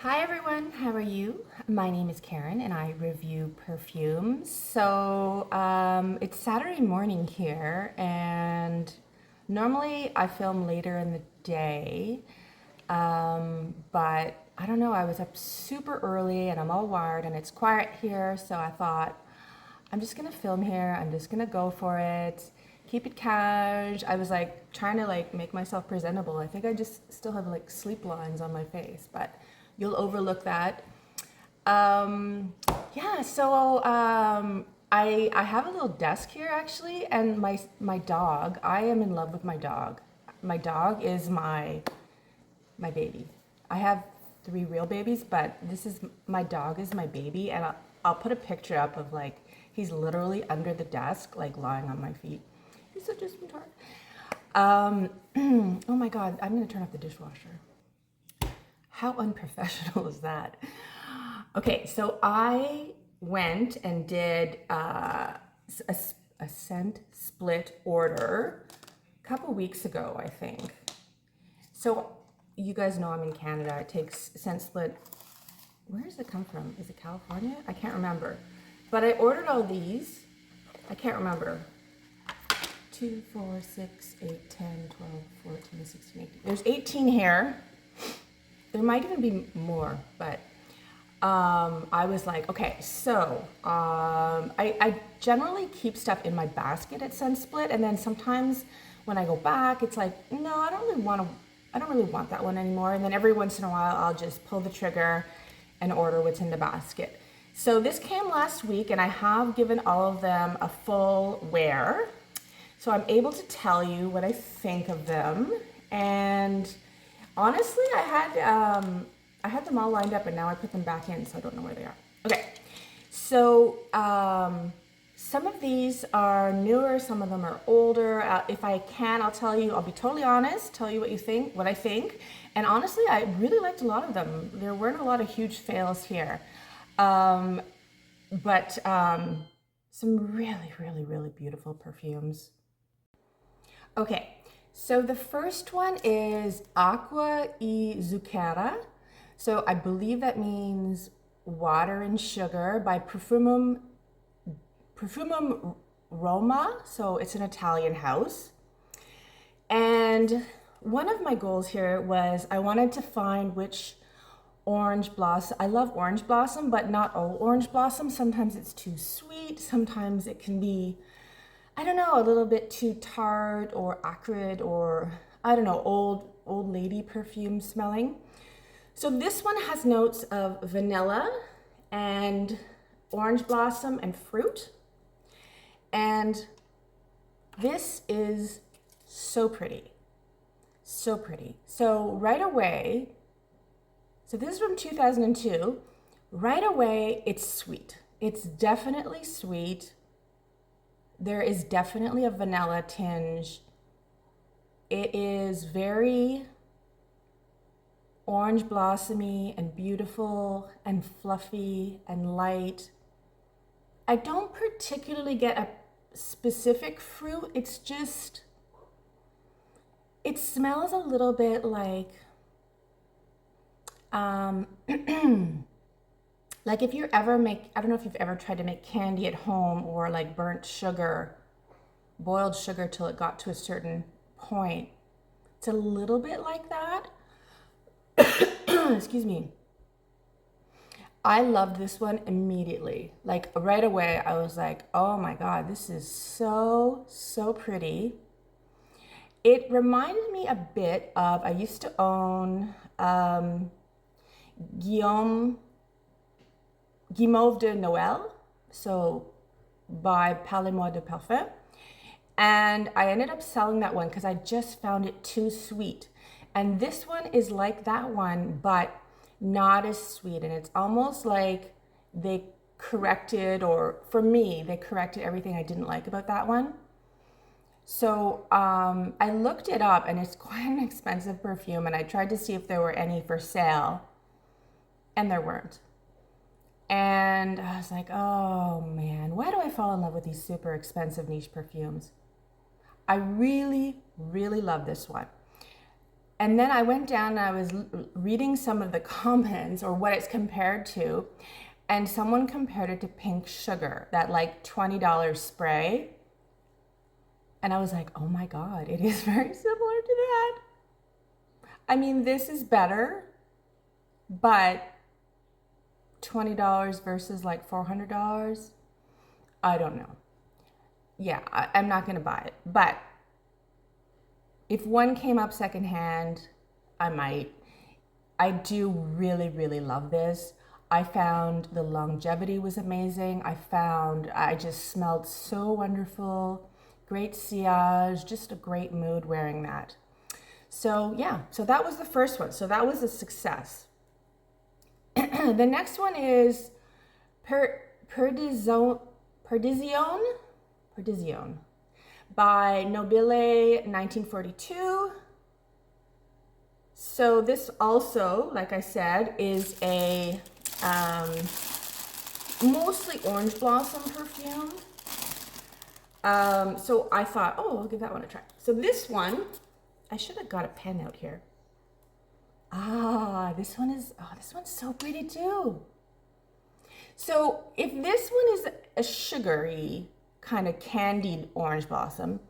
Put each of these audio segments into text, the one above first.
Hi everyone, how are you? My name is Karen and I review perfumes. It's Saturday morning here and normally I film later in the day, but I don't know, I was up super early and I'm all wired and it's quiet here, so I thought I'm just gonna film here, I'm just gonna go for it, keep it cash. I was like trying to make myself presentable. I think I just still have like sleep lines on my face, but you'll overlook that. Um, yeah, so I have a little desk here actually, and my dog. I am in love with my dog. My dog is my baby. I have three real babies, but this is my dog is my baby, and I'll put a picture up of like he's literally under the desk, like lying on my feet. He's such a sweetheart. Oh my God, I'm gonna turn off the dishwasher. How unprofessional is that? Okay, so I went and did a scent split order a couple weeks ago, I think. So you guys know I'm in Canada. It takes scent split. Where does it come from? Is it California? I can't remember. But I ordered all these. I can't remember. 2, 4, 6, 8, 10, 12, 14, 16, 18. There's 18 here. There might even be more, but I was like, okay, so I generally keep stuff in my basket at Scent Split, and then sometimes when I go back, it's like, no, I don't really want that one anymore. And then every once in a while, I'll just pull the trigger and order what's in the basket. So this came last week, and I have given all of them a full wear. So I'm able to tell you what I think of them. And honestly, I had them all lined up and now I put them back in, so I don't know where they are. Okay, so some of these are newer, some of them are older. If I can, I'll tell you, I'll be totally honest, tell you what I think. And honestly, I really liked a lot of them. There weren't a lot of huge fails here. But some really, really, really beautiful perfumes. Okay, so the first one is Acqua e Zucchero. So I believe that means water and sugar by Profumum Roma. So it's an Italian house. And one of my goals here was I wanted to find which orange blossom. I love orange blossom, but not all orange blossom. Sometimes it's too sweet. Sometimes it can be, I don't know, a little bit too tart or acrid or, I don't know, old lady perfume smelling. So this one has notes of vanilla and orange blossom and fruit. And this is so pretty, so pretty. So right away, so this is from 2002. Right away, it's sweet. It's definitely sweet. There is definitely a vanilla tinge. It is very orange blossomy and beautiful and fluffy and light. I don't particularly get a specific fruit. It's just, it smells a little bit like, like if you ever make, I don't know if you've ever tried to make candy at home or like burnt sugar, boiled sugar till it got to a certain point. It's a little bit like that. Excuse me. I loved this one immediately. Like right away, I was like, oh my God, this is so, so pretty. It reminded me a bit of, I used to own Guillaume de Noël, so by Parlez-moi de Parfum. And I ended up selling that one because I just found it too sweet. And this one is like that one, but not as sweet. And it's almost like they corrected, or for me, they corrected everything I didn't like about that one. So I looked it up, and it's quite an expensive perfume, and I tried to see if there were any for sale, and there weren't. And I was like, oh man, why do I fall in love with these super expensive niche perfumes? I really, really love this one. And then I went down and I was reading some of the comments or what it's compared to. And someone compared it to pink sugar, that like $20 spray. And I was like, oh my God, it is very similar to that. I mean, this is better, but $20 versus like $400, I don't know. Yeah, I'm not gonna buy it. But if one came up secondhand, I might. I do really, really love this. I found the longevity was amazing. I just smelled so wonderful. Great sillage, just a great mood wearing that. So yeah, so that was the first one. So that was a success. The next one is Perdizione by Nobile 1942. So this also, like I said, is a mostly orange blossom perfume. So I thought, oh, I'll give that one a try. So this one, I should have got a pen out here. This one's so pretty too. So if this one is a sugary kind of candied orange blossom,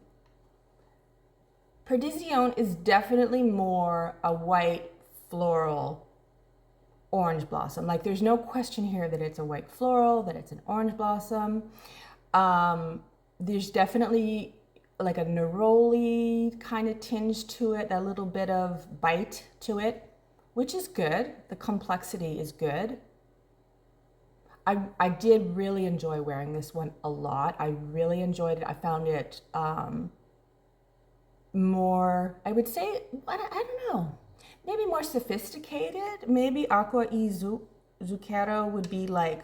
Perdizione is definitely more a white floral orange blossom. Like there's no question here that it's a white floral, that it's an orange blossom. There's definitely like a neroli kind of tinge to it, a little bit of bite to it, which is good. The complexity is good. I did really enjoy wearing this one a lot. I really enjoyed it. I found it more, I would say, I don't know, maybe more sophisticated. Maybe Acqua e Zucchero would be like,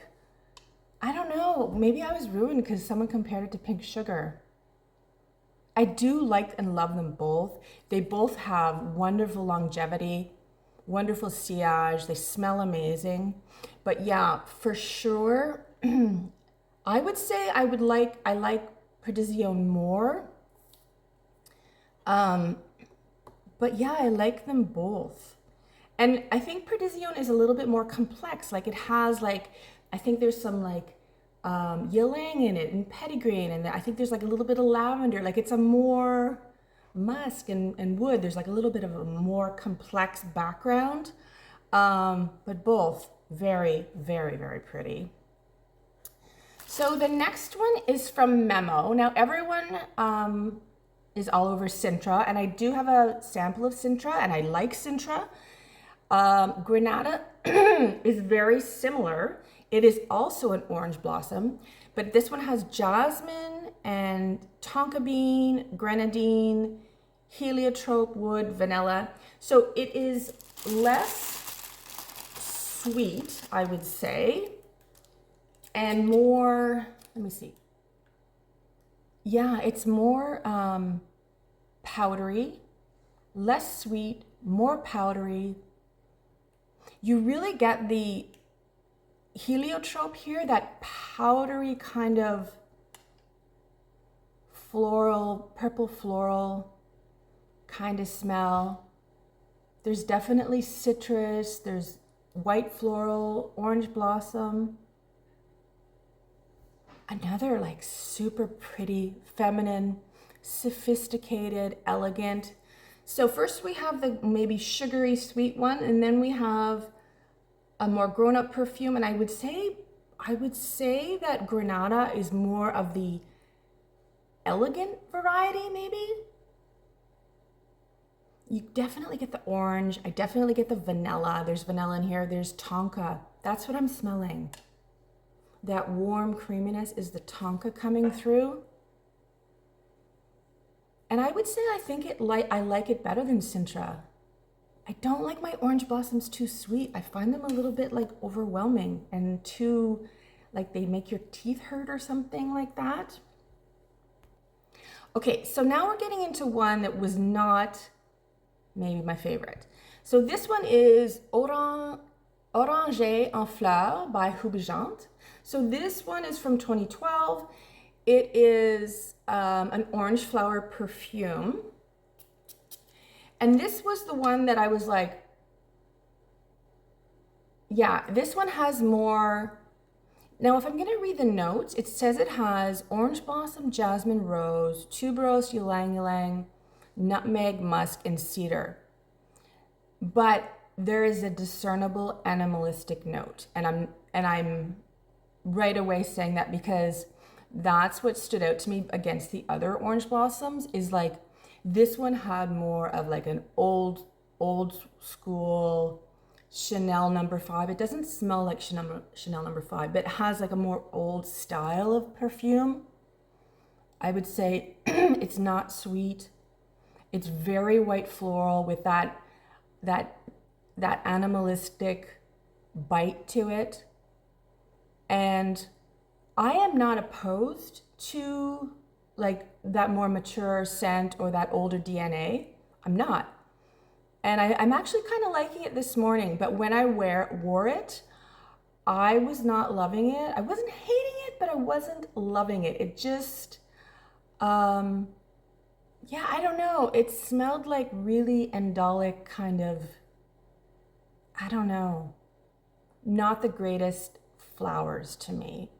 I don't know, maybe I was ruined because someone compared it to pink sugar. I do like and love them both. They both have wonderful longevity, wonderful sillage. They smell amazing. But yeah, for sure, I would say I like Perdizione more. But yeah, I like them both. And I think Perdizione is a little bit more complex. Like it has like, I think there's some like ylang in it and petitgrain, and I think there's like a little bit of lavender. Like it's a more musk and wood. There's like a little bit of a more complex background. But both very, very, very pretty. So the next one is from Memo. Now everyone is all over Sintra, and I do have a sample of Sintra, and I like Sintra. Granada is very similar. It is also an orange blossom, but this one has jasmine and tonka bean, grenadine, heliotrope wood, vanilla. So it is less sweet, I would say, and more, let me see. Yeah, it's more powdery, less sweet, more powdery. You really get the heliotrope here, that powdery kind of floral, purple floral kind of smell. There's definitely citrus, there's white floral, orange blossom. Another like super pretty, feminine, sophisticated, elegant. So first we have the maybe sugary sweet one, and then we have a more grown-up perfume. And I would say that Granada is more of the elegant variety, maybe. You definitely get the orange. I definitely get the vanilla. There's vanilla in here. There's tonka. That's what I'm smelling. That warm creaminess is the tonka coming through. And I would say I like it better than Sintra. I don't like my orange blossoms too sweet. I find them a little bit like overwhelming and too, like they make your teeth hurt or something like that. Okay, so now we're getting into one that was not maybe my favorite. So this one is Orange en Fleurs by Houbigant. So this one is from 2012. It is an orange flower perfume. And this was the one that I was like, yeah, this one has more. Now, if I'm going to read the notes, it says it has orange blossom, jasmine, rose, tuberose, ylang ylang, nutmeg, musk, and cedar. But there is a discernible animalistic note, and I'm right away saying that because that's what stood out to me against the other orange blossoms. Is like this one had more of like an old school Chanel number 5. It doesn't smell like Chanel number 5, but it has like a more old style of perfume. I would say it's not sweet. It's very white floral with that animalistic bite to it. And I am not opposed to like that more mature scent or that older DNA. I'm not. And I'm actually kind of liking it this morning, but when I wore it, I was not loving it. I wasn't hating it, but I wasn't loving it. It just, yeah, I don't know. It smelled like really andolic kind of, I don't know, not the greatest flowers to me.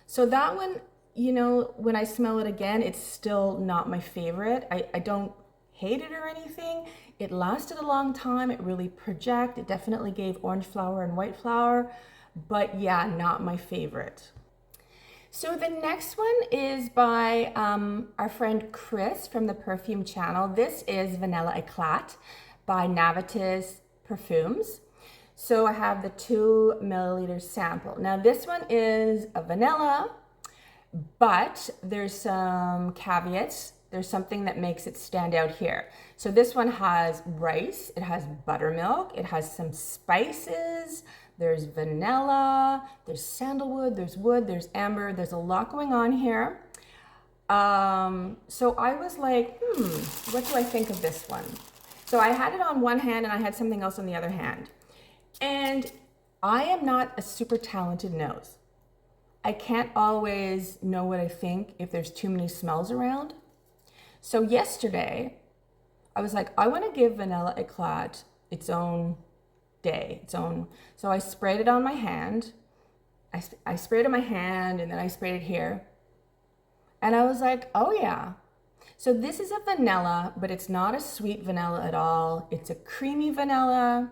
So that one, you know, when I smell it again, it's still not my favorite. I don't hate it or anything. It lasted a long time. It really projected. It definitely gave orange flower and white flower, but yeah, not my favorite. So the next one is by our friend Chris from the Perfume channel. This is Vanilla Éclat by Navitus Parfums. So I have the 2 milliliter sample. Now this one is a vanilla, but there's some caveats. There's something that makes it stand out here. So this one has rice, it has buttermilk, it has some spices, there's vanilla, there's sandalwood, there's wood, there's amber, there's a lot going on here. So I was like, what do I think of this one? So I had it on one hand and I had something else on the other hand. And I am not a super talented nose. I can't always know what I think if there's too many smells around. So yesterday, I was like, I want to give Vanilla Éclat its own day, so I sprayed it on my hand. I sprayed it on my hand and then I sprayed it here. And I was like, oh yeah. So this is a vanilla, but it's not a sweet vanilla at all. It's a creamy vanilla.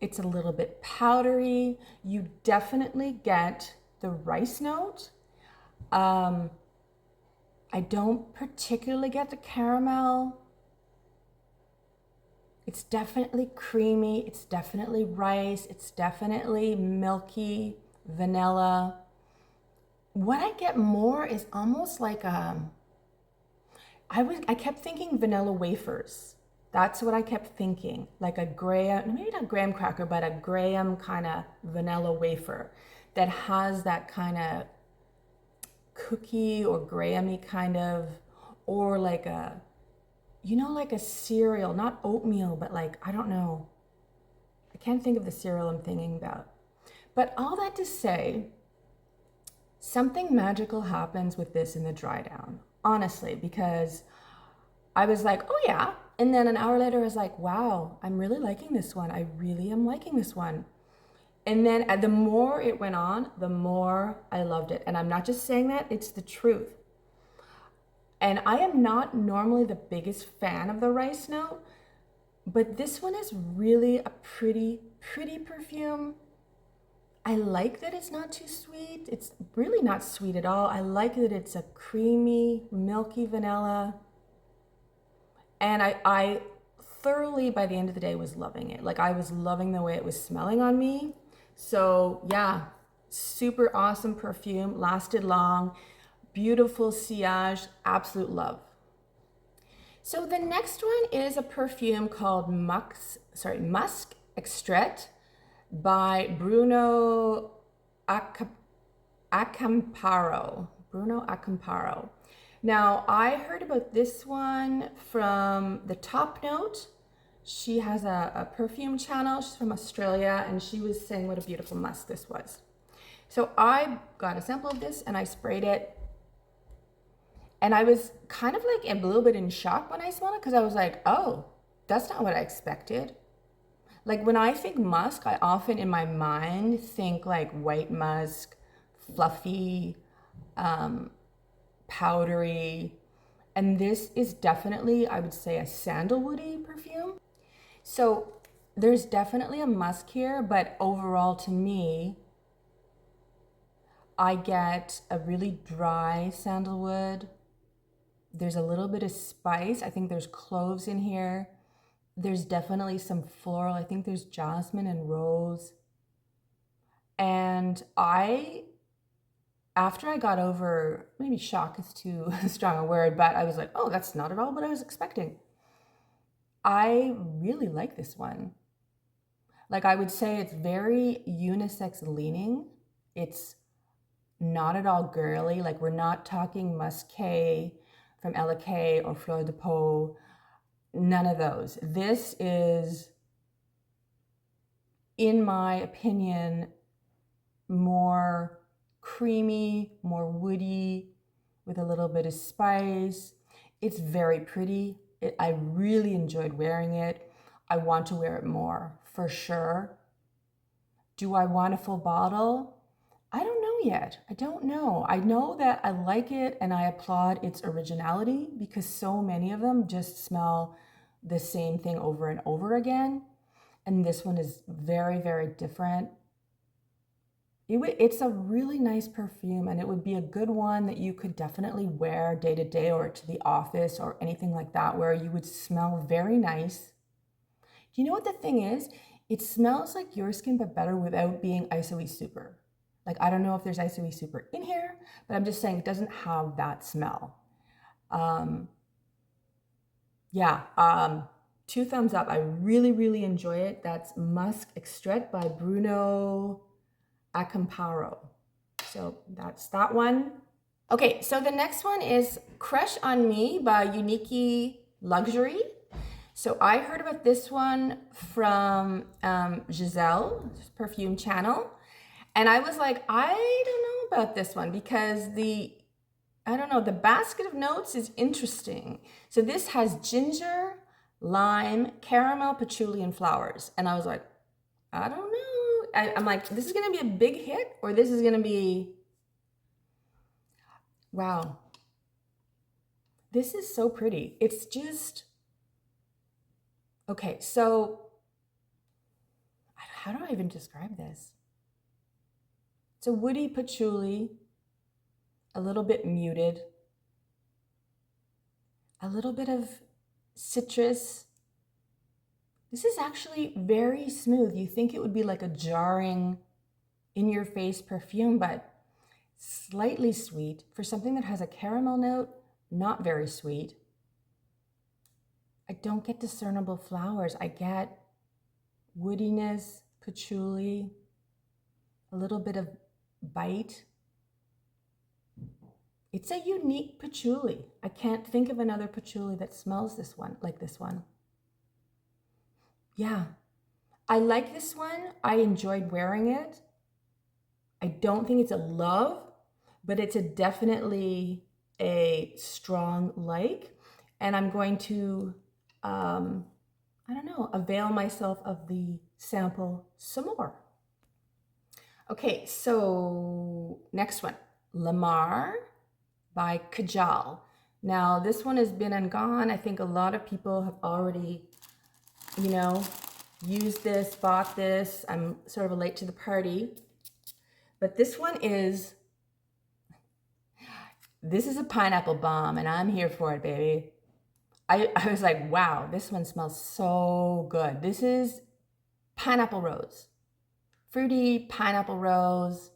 It's a little bit powdery. You definitely get the rice note. I don't particularly get the caramel. It's definitely creamy. It's definitely rice. It's definitely milky vanilla. What I get more is almost like I kept thinking vanilla wafers. That's what I kept thinking, like a graham, maybe not graham cracker, but a graham kind of vanilla wafer that has that kind of cookie or graham-y kind of, or like a, you know, like a cereal, not oatmeal, but like, I don't know. I can't think of the cereal I'm thinking about. But all that to say, something magical happens with this in the dry down, honestly, because I was like, oh yeah. And then an hour later, I was like, wow, I'm really liking this one. I really am liking this one. And then the more it went on, the more I loved it. And I'm not just saying that, it's the truth. And I am not normally the biggest fan of the rice note, but this one is really a pretty perfume. I like that it's not too sweet. It's really not sweet at all. I like that it's a creamy, milky vanilla. And I thoroughly, by the end of the day, was loving it. Like I was loving the way it was smelling on me. So yeah, super awesome perfume, lasted long, beautiful sillage, absolute love. So the next one is a perfume called Musc Extrait by Bruno Acampora. Bruno Acampora. Now, I heard about this one from the Top Note. She has a perfume channel. She's from Australia, and she was saying what a beautiful musk this was. So I got a sample of this, and I sprayed it. And I was kind of like a little bit in shock when I smelled it because I was like, oh, that's not what I expected. Like when I think musk, I often in my mind think like white musk, fluffy, powdery. And this is definitely, I would say, a sandalwoody perfume. So there's definitely a musk here, but overall to me, I get a really dry sandalwood. There's a little bit of spice. I think there's cloves in here. There's definitely some floral. I think there's jasmine and rose. And after I got over, maybe shock is too strong a word, but I was like, oh, that's not at all what I was expecting. I really like this one. Like I would say it's very unisex leaning. It's not at all girly. Like we're not talking Musque from Éclat or Fleur de Peau. None of those. This is, in my opinion, more creamy, more woody, with a little bit of spice. It's very pretty. I really enjoyed wearing it. I want to wear it more, for sure. Do I want a full bottle? I don't know yet. I don't know. I know that I like it and I applaud its originality because so many of them just smell the same thing over and over again. And this one is very, very different. It's a really nice perfume and it would be a good one that you could definitely wear day to day or to the office or anything like that where you would smell very nice. Do you know what the thing is? It smells like your skin but better without being ISOE super. Like I don't know if there's ISOE super in here, but I'm just saying it doesn't have that smell. Yeah, 2 thumbs up. I really, really enjoy it. That's Musk Extrait by Bruno Acampora. So that's that one. Okay, so the next one is Crush on Me by Unique Luxury. So I heard about this one from Giselle's perfume channel. And I was like, I don't know about this one because the basket of notes is interesting. So this has ginger, lime, caramel, patchouli, and flowers. And I was like, I don't know. I'm like, this is going to be a big hit or this is going to be, wow. This is so pretty. It's just, okay, so how do I even describe this? It's a woody patchouli, a little bit muted, a little bit of citrus. This is actually very smooth. You think it would be like a jarring, in-your-face perfume, but slightly sweet. For something that has a caramel note, not very sweet. I don't get discernible flowers. I get woodiness, patchouli, a little bit of bite. It's a unique patchouli. I can't think of another patchouli that smells this one like this one. Yeah, I like this one. I enjoyed wearing it. I don't think it's a love, but it's definitely a strong like. And I'm going to, avail myself of the sample some more. Okay, so next one, Lamar by Kajal. Now this one has been and gone. I think a lot of people have already, used this, bought this. I'm sort of late to the party. But this one is a pineapple bomb and I'm here for it, baby. I was like, wow, this one smells so good. This is pineapple rose. Fruity pineapple rose.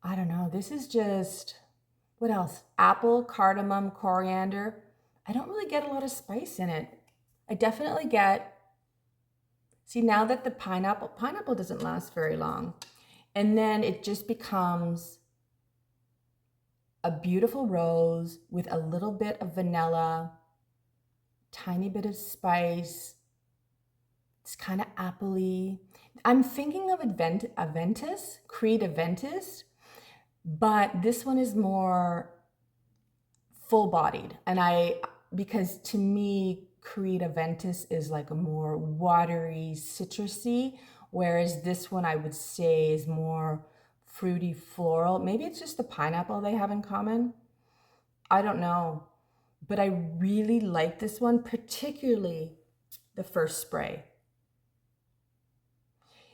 I don't know. This is just, what else? Apple, cardamom, coriander. I don't really get a lot of spice in it. I definitely get, see now that the pineapple doesn't last very long. And then it just becomes a beautiful rose with a little bit of vanilla, tiny bit of spice. It's kind of appley. I'm thinking of Aventus, Creed Aventus, but this one is more full bodied. And because to me, Creed Aventus is like a more watery, citrusy, whereas this one I would say is more fruity, floral. Maybe it's just the pineapple they have in common. I don't know. But I really like this one, particularly the first spray.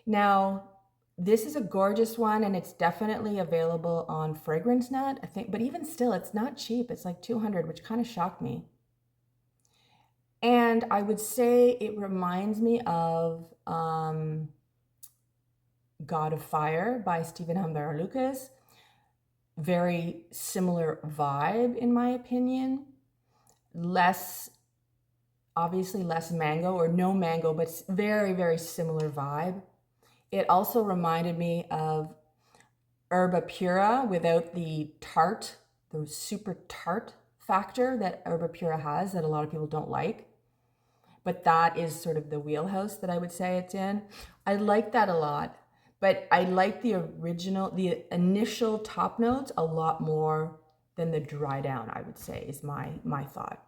Now, this is a gorgeous one, and it's definitely available on Fragrance Net, I think, but even still, it's not cheap. It's like $200, which kind of shocked me. And I would say it reminds me of God of Fire by Stephen Humbert Lucas. Very similar vibe, in my opinion. Obviously less mango, or no mango, but very, very similar vibe. It also reminded me of Herba Pura without the tart, the super tart factor that Herba Pura has that a lot of people don't like. But that is sort of the wheelhouse that I would say it's in. I like that a lot, but I like the initial top notes a lot more than the dry down, I would say, is my thought.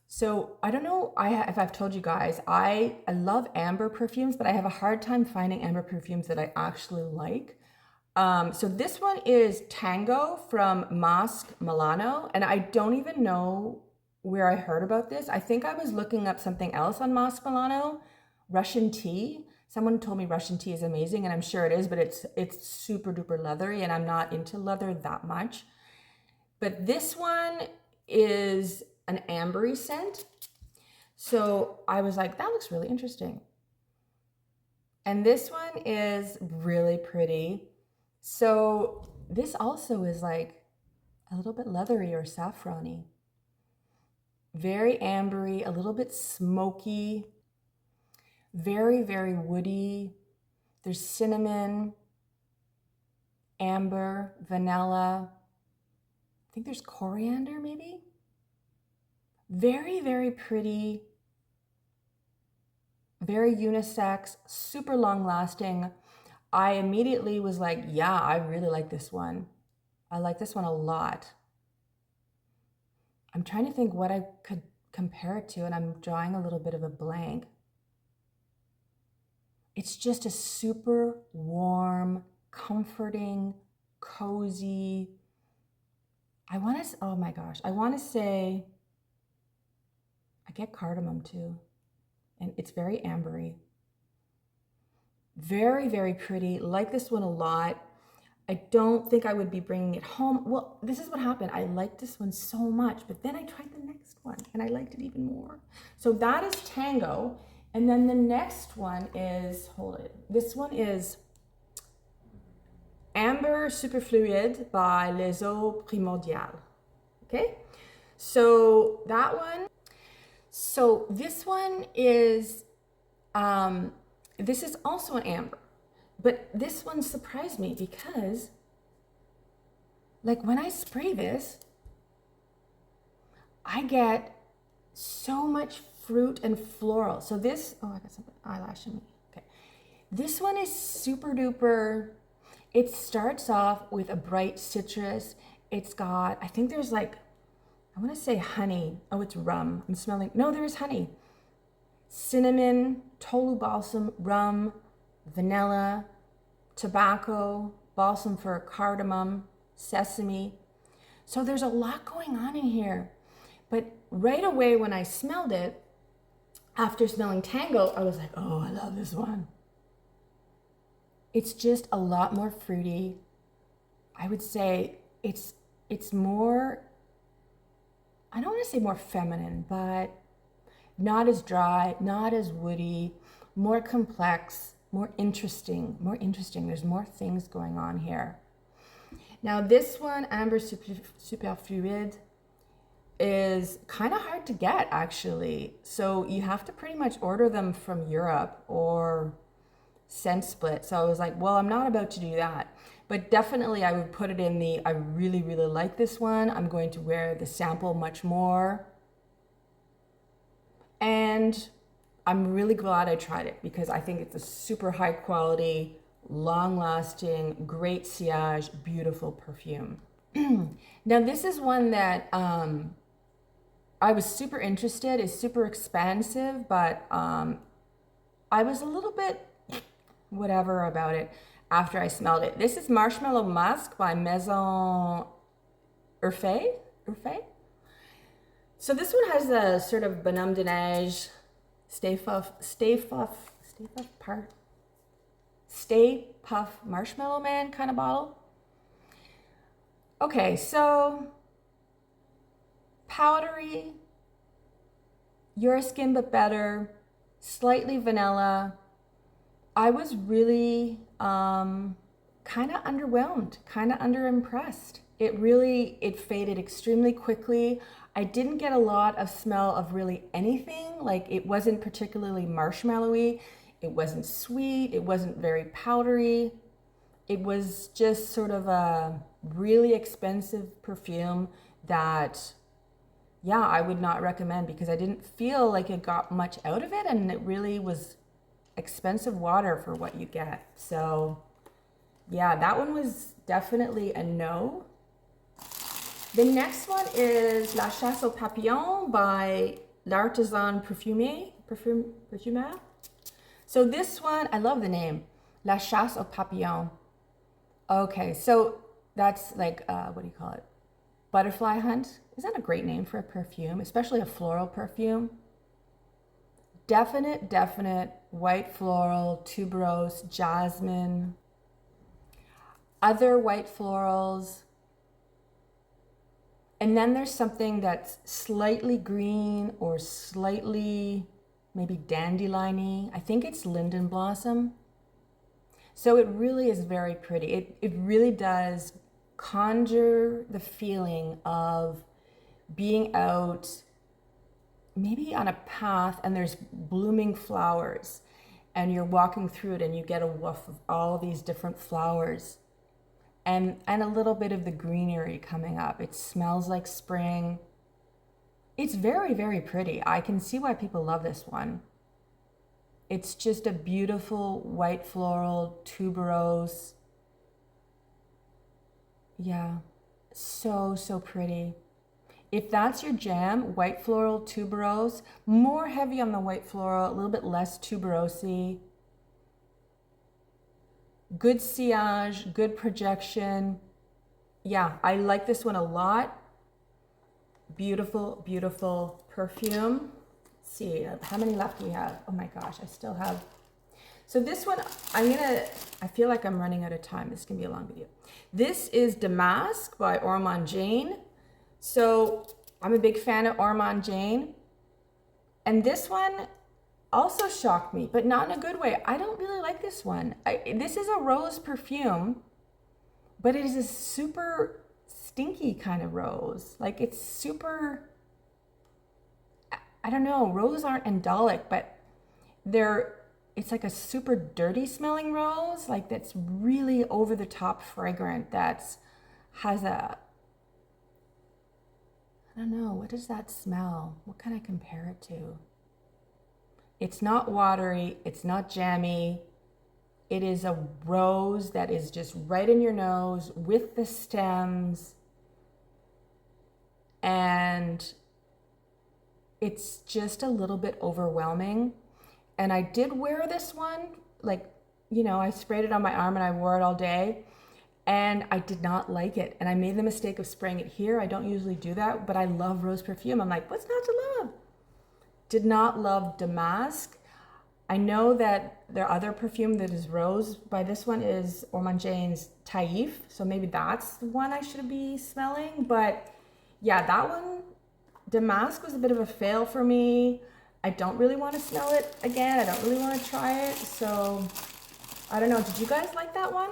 So I don't know if I've told you guys, I love amber perfumes, but I have a hard time finding amber perfumes that I actually like. So this one is Tango from Masque, Milano, and I don't even know where I heard about this. I think I was looking up something else on Masque, Milano, Russian tea. Someone told me Russian tea is amazing, and I'm sure it is, but it's super duper leathery, and I'm not into leather that much. But this one is an ambery scent. So I was like, that looks really interesting. And this one is really pretty. So this also is like a little bit leathery or saffrony. Very ambery, a little bit smoky, very, very woody. There's cinnamon, amber, vanilla. I think there's coriander maybe. Very, very pretty, very unisex, super long lasting. I immediately was like, yeah, I really like this one. I like this one a lot. I'm trying to think what I could compare it to, and I'm drawing a little bit of a blank. It's just a super warm, comforting, cozy. Oh my gosh, I want to say, I get cardamom too, and it's very ambery. Very, very pretty. Like this one a lot. I don't think I would be bringing it home. Well, this is what happened. I liked this one so much, but then I tried the next one and I liked it even more. So that is Tango. And then the next one is, this one is Ambre Superfluide by Maison Primordiales. Okay, so that one. So this one is, this is also an amber, but this one surprised me because, like, when I spray this, I get so much fruit and floral. So this, I got some eyelash in me. Okay, this one is super duper. It starts off with a bright citrus. It's got, I think there's like, I want to say honey. Oh, it's rum. I'm smelling, no, there's honey. Cinnamon, tolu balsam, rum, vanilla, tobacco, balsam for cardamom, sesame. So there's a lot going on in here. But right away when I smelled it, after smelling Tango, I was like, oh, I love this one. It's just a lot more fruity. I would say it's more, I don't want to say more feminine, but not as dry, not as woody, more complex, more interesting. There's more things going on here. Now this one, Ambre Superfluide, is kind of hard to get actually. So you have to pretty much order them from Europe or Scent Split. So I was like, well, I'm not about to do that. But definitely I would put it in the, I really, really like this one. I'm going to wear the sample much more. And I'm really glad I tried it because I think it's a super high quality, long lasting, great sillage, beautiful perfume. Now this is one that I was super interested. It's super expensive, but I was a little bit whatever about it after I smelled it. This is Marshmallow Musk by Maison EAUX. So this one has a sort of bonhomme de neige, Stay Puff Marshmallow Man kind of bottle. Okay, so powdery, Your Skin But Better, slightly vanilla. I was really kind of underwhelmed, kind of underimpressed. It faded extremely quickly. I didn't get a lot of smell of really anything. Like, it wasn't particularly marshmallowy. It wasn't sweet. It wasn't very powdery. It was just sort of a really expensive perfume that, yeah, I would not recommend because I didn't feel like it got much out of it, and it really was expensive water for what you get. So yeah, that one was definitely a no. The next one is La Chasse aux Papillons by L'Artisan Parfumeur. So this one, I love the name, La Chasse aux Papillons. Okay, so that's like, what do you call it? Butterfly hunt. Is that a great name for a perfume, especially a floral perfume? Definite white floral, tuberose, jasmine, other white florals. And then there's something that's slightly green or slightly maybe dandelion-y. I think it's linden blossom. So it really is very pretty. It really does conjure the feeling of being out maybe on a path and there's blooming flowers and you're walking through it and you get a whiff of all these different flowers and a little bit of the greenery coming up. It smells like spring. It's very pretty. I can see why people love this one. It's just a beautiful white floral tuberose. Yeah, so pretty. If that's your jam, white floral tuberose, more heavy on the white floral, a little bit less tuberosy. Good sillage, good projection. Yeah, I like this one a lot. Beautiful perfume. Let's see, how many left do we have? Oh my gosh, I still have. So this one, I feel like I'm running out of time. This can be a long video. This is Masque by Ormond Jane. So I'm a big fan of Ormond Jane. And this one also shocked me, but not in a good way. I don't really like this one. This is a rose perfume, but it is a super stinky kind of rose. Like, it's super, I don't know, roses aren't andolic, but it's like a super dirty smelling rose, like that's really over the top fragrant, has a, I don't know, what does that smell? What can I compare it to? It's not watery, it's not jammy. It is a rose that is just right in your nose with the stems. And it's just a little bit overwhelming. And I did wear this one, like, you know, I sprayed it on my arm and I wore it all day. And I did not like it. And I made the mistake of spraying it here. I don't usually do that, but I love rose perfume. I'm like, what's not to love? Did not love Masque. I know that their other perfume that is rose by this one is Ormond Jane's Taif. So maybe that's the one I should be smelling. But yeah, that one, Masque was a bit of a fail for me. I don't really want to smell it again. I don't really want to try it. So I don't know. Did you guys like that one?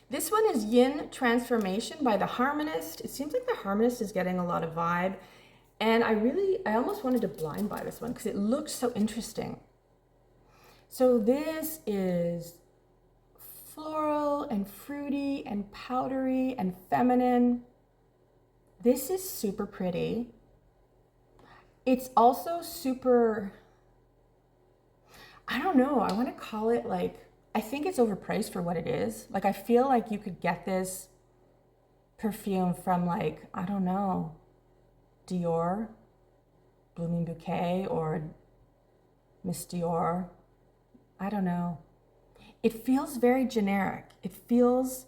This one is Yin Transformation by The Harmonist. It seems like The Harmonist is getting a lot of vibe. And I almost wanted to blind buy this one because it looked so interesting. So this is floral and fruity and powdery and feminine. This is super pretty. It's also super, I don't know, I want to call it like, I think it's overpriced for what it is. Like, I feel like you could get this perfume from like, I don't know, Dior, Blooming Bouquet, or Miss Dior. I don't know. It feels very generic. It feels,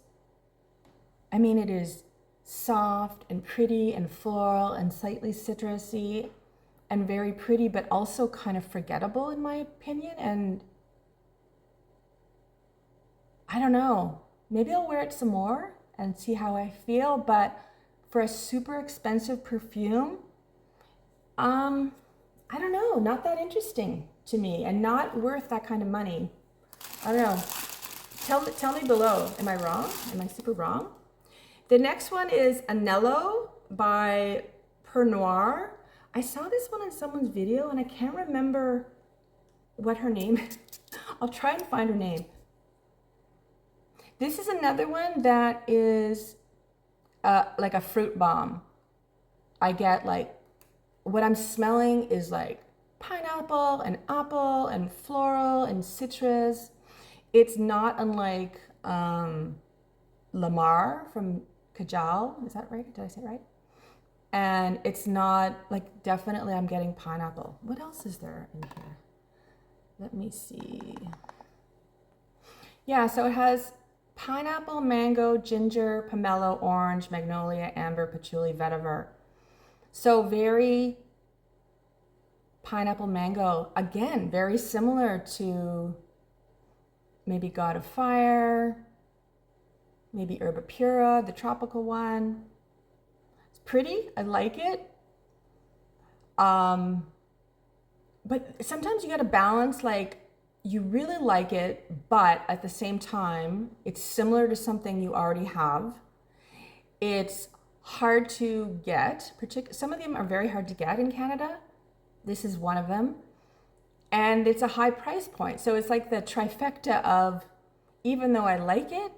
I mean, it is soft and pretty and floral and slightly citrusy and very pretty, but also kind of forgettable in my opinion. And I don't know, maybe I'll wear it some more and see how I feel, but for a super expensive perfume, I don't know, not that interesting to me and not worth that kind of money. I don't know. Tell me below, am I wrong? Am I super wrong? The next one is Anelo by Pernoire. I saw this one in someone's video and I can't remember what her name is. I'll try and find her name. This is another one that is like a fruit bomb. I get like, what I'm smelling is like pineapple and apple and floral and citrus. It's not unlike Lamar from Kajal. Is that right? Did I say it right? And it's not like, definitely I'm getting pineapple. What else is there in here? Let me see. Yeah, so it has pineapple, mango, ginger, pomelo, orange, magnolia, amber, patchouli, vetiver. So very pineapple, mango. Again, very similar to maybe God of Fire, maybe Herba Pura, the tropical one. It's pretty, I like it. But sometimes you gotta balance, like, you really like it, but at the same time, it's similar to something you already have. It's hard to get, some of them are very hard to get in Canada. This is one of them. And it's a high price point. So it's like the trifecta of, even though I like it,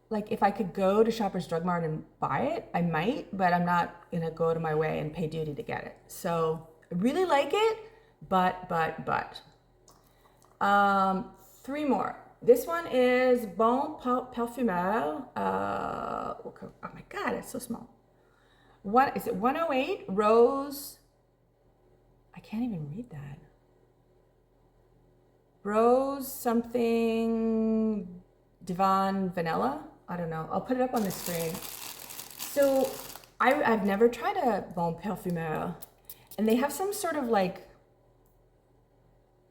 like if I could go to Shoppers Drug Mart and buy it, I might, but I'm not gonna go to my way and pay duty to get it. So I really like it, but. Three more. This one is Bon Parfumeur. Oh my God, it's so small. What is it? 108 Rose. I can't even read that. Rose something Divan Vanilla. I don't know. I'll put it up on the screen. So I've never tried a Bon Parfumeur, and they have some sort of like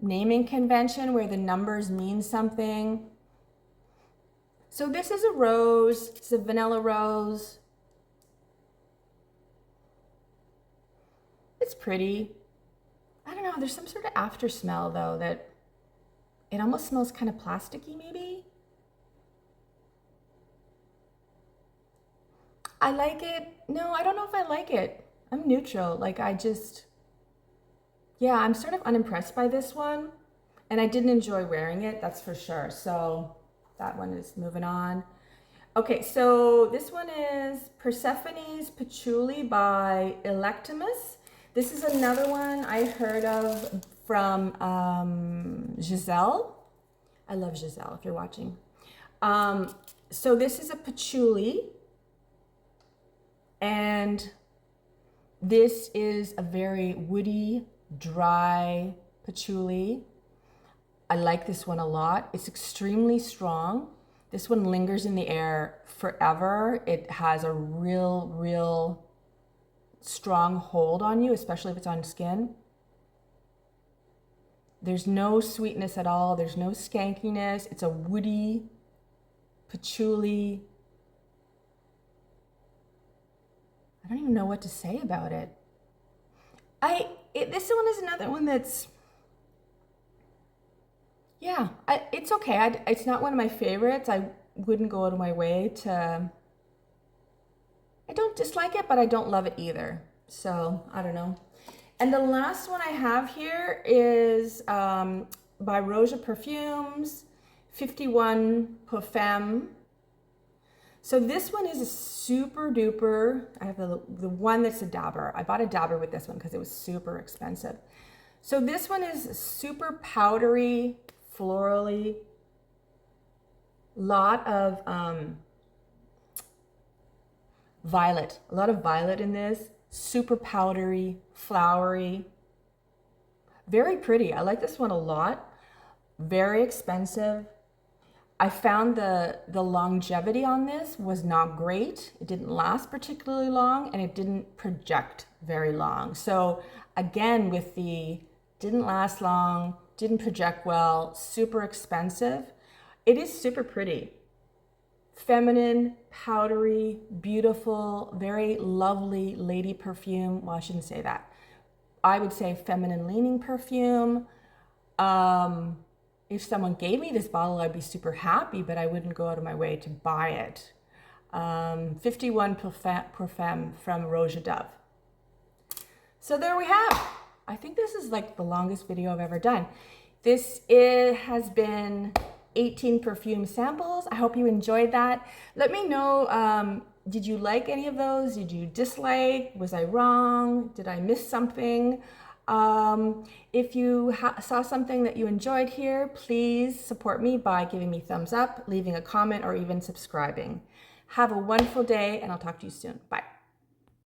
naming convention where the numbers mean something. So this is a rose. It's a vanilla rose. It's pretty. I don't know. There's some sort of after smell though that it almost smells kind of plasticky maybe. I like it. No, I don't know if I like it. I'm neutral. Like yeah, I'm sort of unimpressed by this one. And I didn't enjoy wearing it, that's for sure. So that one is moving on. Okay, so this one is Persephone's Patchouli by Electimus. This is another one I heard of from Giselle. I love Giselle, if you're watching. So this is a patchouli. And this is a very woody, dry patchouli. I like this one a lot. It's extremely strong. This one lingers in the air forever. It has a real strong hold on you, especially if it's on skin. There's no sweetness at all. There's no skankiness. It's a woody patchouli. I don't even know what to say about it. This one is another one that's, yeah, it's okay. It's not one of my favorites. I wouldn't go out of my way to, I don't dislike it, but I don't love it either. So, I don't know. And the last one I have here is by Roja Perfumes, 51 Parfum. So this one is a super duper, I have the one that's a dabber. I bought a dabber with this one because it was super expensive. So this one is super powdery, florally, lot of violet, a lot of violet in this, super powdery, flowery, very pretty. I like this one a lot, very expensive. I found the longevity on this was not great. It didn't last particularly long and it didn't project very long. So again, with the didn't last long, didn't project well, super expensive. It is super pretty. Feminine, powdery, beautiful, very lovely lady perfume. Well, I shouldn't say that. I would say feminine leaning perfume. If someone gave me this bottle, I'd be super happy, but I wouldn't go out of my way to buy it. 51 Parfum from Rouge Dove. So there we have. I think this is like the longest video I've ever done. This has been 18 perfume samples. I hope you enjoyed that. Let me know, did you like any of those? Did you dislike? Was I wrong? Did I miss something? If you saw something that you enjoyed here, please support me by giving me thumbs up, leaving a comment, or even subscribing. Have a wonderful day, and I'll talk to you soon. Bye.